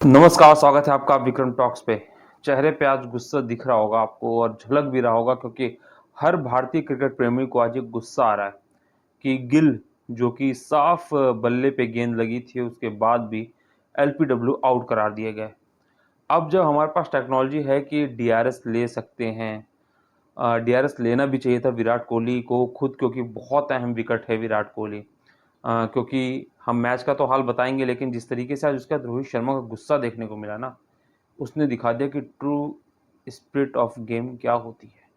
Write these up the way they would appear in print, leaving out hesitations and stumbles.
नमस्कार, स्वागत है आपका विक्रम टॉक्स पे। चेहरे पे आज गुस्सा दिख रहा होगा आपको और झलक भी रहा होगा क्योंकि हर भारतीय क्रिकेट प्रेमी को आज एक गुस्सा आ रहा है कि गिल जो कि साफ बल्ले पे गेंद लगी थी उसके बाद भी एलपीडब्ल्यू आउट करार दिए गए। अब जब हमारे पास टेक्नोलॉजी है कि डीआरएस ले सकते हैं, डीआरएस लेना भी चाहिए था विराट कोहली को खुद क्योंकि बहुत अहम विकेट है विराट कोहली। क्योंकि हम मैच का तो हाल बताएंगे लेकिन जिस तरीके से आज उसका रोहित शर्मा का गुस्सा देखने को मिला ना, उसने दिखा दिया कि ट्रू स्पिरिट ऑफ गेम क्या होती है।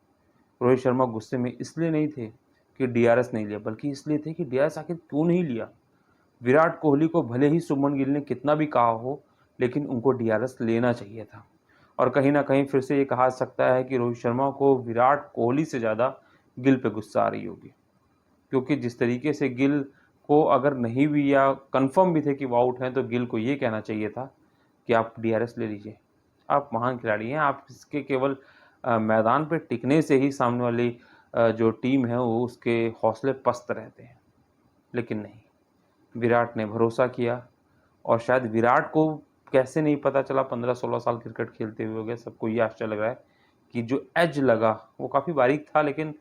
रोहित शर्मा गुस्से में इसलिए नहीं थे कि डीआरएस नहीं लिया, बल्कि इसलिए थे कि डीआरएस आखिर क्यों नहीं लिया। विराट कोहली को भले ही शुभमन गिल ने कितना भी कहा हो, लेकिन उनको डीआरएस लेना चाहिए था। और कहीं ना कहीं फिर से ये कहा सकता है कि रोहित शर्मा को विराट कोहली से ज़्यादा गिल पे गुस्सा आ रही होगी, क्योंकि जिस तरीके से गिल को अगर नहीं भी या कंफर्म भी थे कि वो आउट हैं, तो गिल को ये कहना चाहिए था कि आप डीआरएस ले लीजिए। आप महान खिलाड़ी हैं, आप इसके केवल मैदान पे टिकने से ही सामने वाली जो टीम है वो उसके हौसले पस्त रहते हैं। लेकिन नहीं, विराट ने भरोसा किया। और शायद विराट को कैसे नहीं पता चला, 15-16 साल क्रिकेट खेलते हुए हो गए, सबको ये आश्चर्य लग रहा है कि जो एज लगा वो काफ़ी बारीक था, लेकिन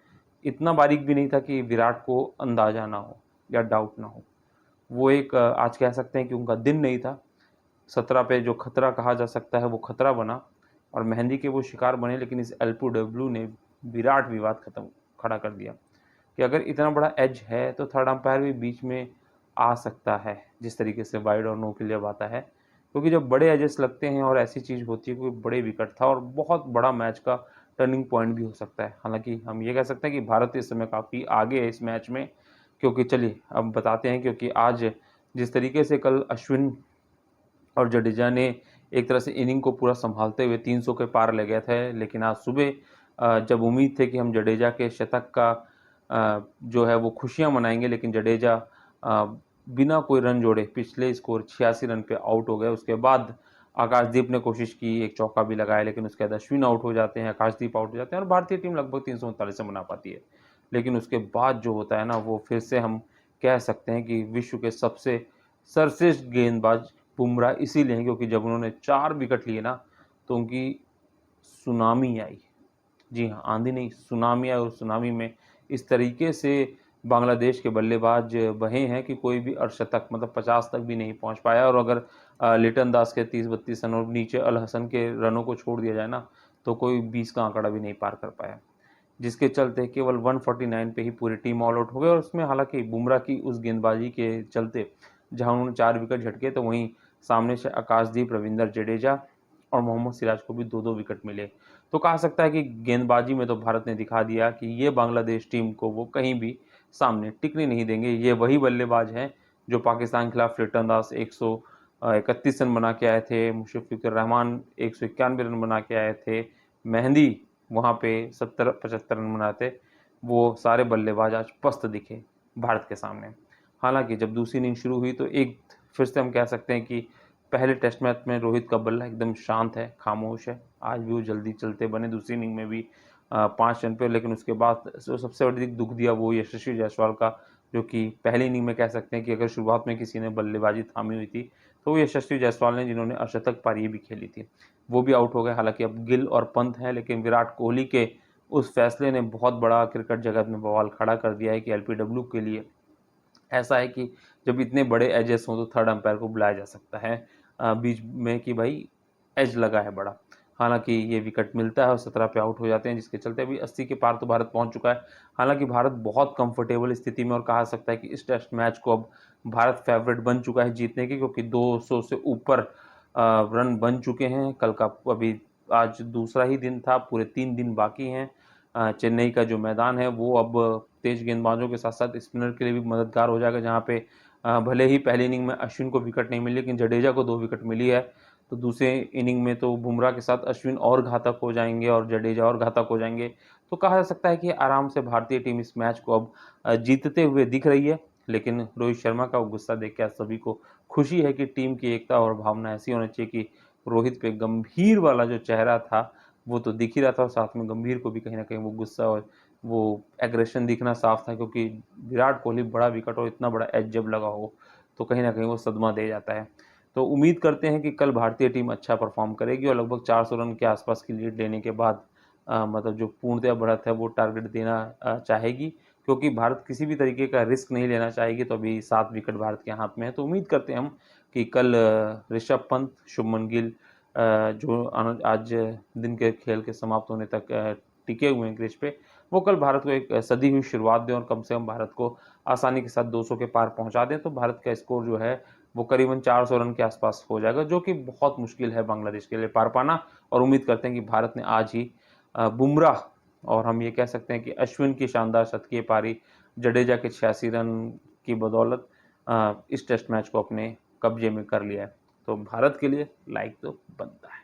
इतना बारीक भी नहीं था कि विराट को अंदाजा ना हो या डाउट ना हो। वो एक आज कह सकते हैं कि उनका दिन नहीं था। 17 पे जो खतरा कहा जा सकता है वो खतरा बना और मेहंदी के वो शिकार बने, लेकिन इस एलपीडब्ल्यू ने विराट विवाद खत्म खड़ा कर दिया कि अगर इतना बड़ा एज है तो थर्ड अंपायर भी बीच में आ सकता है, जिस तरीके से वाइड और नो के लिए आता है। क्योंकि जब बड़े एजेस लगते हैं और ऐसी चीज़ होती है, कोई बड़े विकेट था और बहुत बड़ा मैच का टर्निंग पॉइंट भी हो सकता है। हालांकि हम ये कह सकते हैं कि भारत इस समय काफ़ी आगे है इस मैच में। क्योंकि चलिए अब बताते हैं, क्योंकि आज जिस तरीके से कल अश्विन और जडेजा ने एक तरह से इनिंग को पूरा संभालते हुए 300 के पार ले गए थे, लेकिन आज सुबह जब उम्मीद थे कि हम जडेजा के शतक का जो है वो खुशियां मनाएंगे, लेकिन जडेजा बिना कोई रन जोड़े पिछले स्कोर 86 रन पे आउट हो गए। उसके बाद आकाशदीप ने कोशिश की, एक चौका भी लगाया, लेकिन उसके बाद अश्विन आउट हो जाते हैं, आकाशदीप आउट हो जाते हैं और भारतीय टीम लगभग 339 से बना पाती है। लेकिन उसके बाद जो होता है ना, वो फिर से हम कह सकते हैं कि विश्व के सबसे सर्वश्रेष्ठ गेंदबाज बुमराह इसीलिए हैं क्योंकि जब उन्होंने 4 विकेट लिए ना, तो उनकी सुनामी आई। जी हाँ, आंधी नहीं, सुनामी आई और सुनामी में इस तरीके से बांग्लादेश के बल्लेबाज बहे हैं कि कोई भी अर्धशतक मतलब 50 तक भी नहीं पहुंच पाया। और अगर लिटन दास के 30-32 रन और नीचे अल हसन के रनों को छोड़ दिया जाए ना, तो कोई 20 का आंकड़ा भी नहीं पार कर पाया। जिसके चलते केवल 149 पे ही पूरी टीम ऑल आउट हो गई। और उसमें हालांकि बुमराह की उस गेंदबाजी के चलते जहां उन्होंने 4 विकेट झटके, तो वहीं सामने से आकाशदीप, रविंद्र जडेजा और मोहम्मद सिराज को भी 2-2 विकेट मिले। तो कहा सकता है कि गेंदबाजी में तो भारत ने दिखा दिया कि ये बांग्लादेश टीम को वो कहीं भी सामने टिकने नहीं देंगे। ये वही बल्लेबाज हैं जो पाकिस्तान के खिलाफ लिटन दास 131 रन बना के आए थे, मुशफिकुर रहमान 191 रन बना के आए थे, मेहंदी वहाँ पे 70-75 रन बनाते। वो सारे बल्लेबाज आज पस्त दिखे भारत के सामने। हालांकि जब दूसरी इनिंग शुरू हुई तो एक फिर से हम कह सकते हैं कि पहले टेस्ट मैच में रोहित का बल्ला एकदम शांत है, खामोश है। आज भी वो जल्दी चलते बने दूसरी इनिंग में भी 5 रन पे, लेकिन उसके बाद जो सबसे अधिक दुख दिया वो यशस्वी जायसवाल का, जो कि पहली इनिंग में कह सकते हैं कि अगर शुरुआत में किसी ने बल्लेबाजी थामी हुई थी तो वो यशस्वी जायसवाल ने, जिन्होंने अर्धशतक पारी भी खेली थी। वो भी आउट हो गए। हालांकि अब गिल और पंत हैं, लेकिन विराट कोहली के उस फैसले ने बहुत बड़ा क्रिकेट जगत में बवाल खड़ा कर दिया है कि एलपीडब्ल्यू के लिए ऐसा है कि जब इतने बड़े एजेस हों तो थर्ड अंपायर को बुलाया जा सकता है बीच में कि भाई एज लगा है बड़ा। हालांकि ये विकेट मिलता है और 17 पे आउट हो जाते हैं, जिसके चलते अभी 80 के पार तो भारत पहुंच चुका है। हालांकि भारत बहुत कंफर्टेबल स्थिति में और कहा सकता है कि इस टेस्ट मैच को अब भारत फेवरेट बन चुका है जीतने की, क्योंकि 200 से ऊपर रन बन चुके हैं। कल का अभी आज दूसरा ही दिन था, पूरे 3 दिन बाकी हैं। चेन्नई का जो मैदान है वो अब तेज गेंदबाजों के साथ साथ स्पिनर के लिए भी मददगार हो जाएगा, जहाँ पे भले ही पहली इनिंग में अश्विन को विकेट नहीं मिली, लेकिन जडेजा को 2 विकेट मिली है। तो दूसरे इनिंग में तो बुमराह के साथ अश्विन और घातक हो जाएंगे और जडेजा और घातक हो जाएंगे। तो कहा जा सकता है कि आराम से भारतीय टीम इस मैच को अब जीतते हुए दिख रही है। लेकिन रोहित शर्मा का वो गुस्सा देख के आज सभी को खुशी है कि टीम की एकता और भावना ऐसी होनी चाहिए कि रोहित पे गंभीर वाला जो चेहरा था वो तो दिख ही रहा था, और साथ में गंभीर को भी कहीं ना कहीं वो गुस्सा और वो एग्रेशन दिखना साफ था। क्योंकि विराट कोहली बड़ा विकेट और इतना बड़ा एज जब लगा हो तो कहीं ना कहीं वो सदमा दे जाता है। तो उम्मीद करते हैं कि कल भारतीय टीम अच्छा परफॉर्म करेगी और लगभग 400 रन के आसपास की लीड लेने के बाद मतलब जो पूर्णतया बढ़त है वो टारगेट देना चाहेगी, क्योंकि भारत किसी भी तरीके का रिस्क नहीं लेना चाहेगी। तो अभी 7 विकेट भारत के हाथ में है। तो उम्मीद करते हैं हम कि कल ऋषभ पंत, शुभमन गिल जो आज दिन के खेल के समाप्त होने तक टिके हुए हैं क्रीज पे, वो कल भारत को एक सदी हुई शुरुआत दें और कम से कम भारत को आसानी के साथ 200 के पार पहुंचा दें। तो भारत का स्कोर जो है वो करीबन 400 रन के आसपास हो जाएगा, जो कि बहुत मुश्किल है बांग्लादेश के लिए पार पाना। और उम्मीद करते हैं कि भारत ने आज ही बुमराह और हम ये कह सकते हैं कि अश्विन की शानदार शतकीय पारी, जडेजा के 86 रन की बदौलत इस टेस्ट मैच को अपने कब्जे में कर लिया है। तो भारत के लिए लाइक तो बनता है।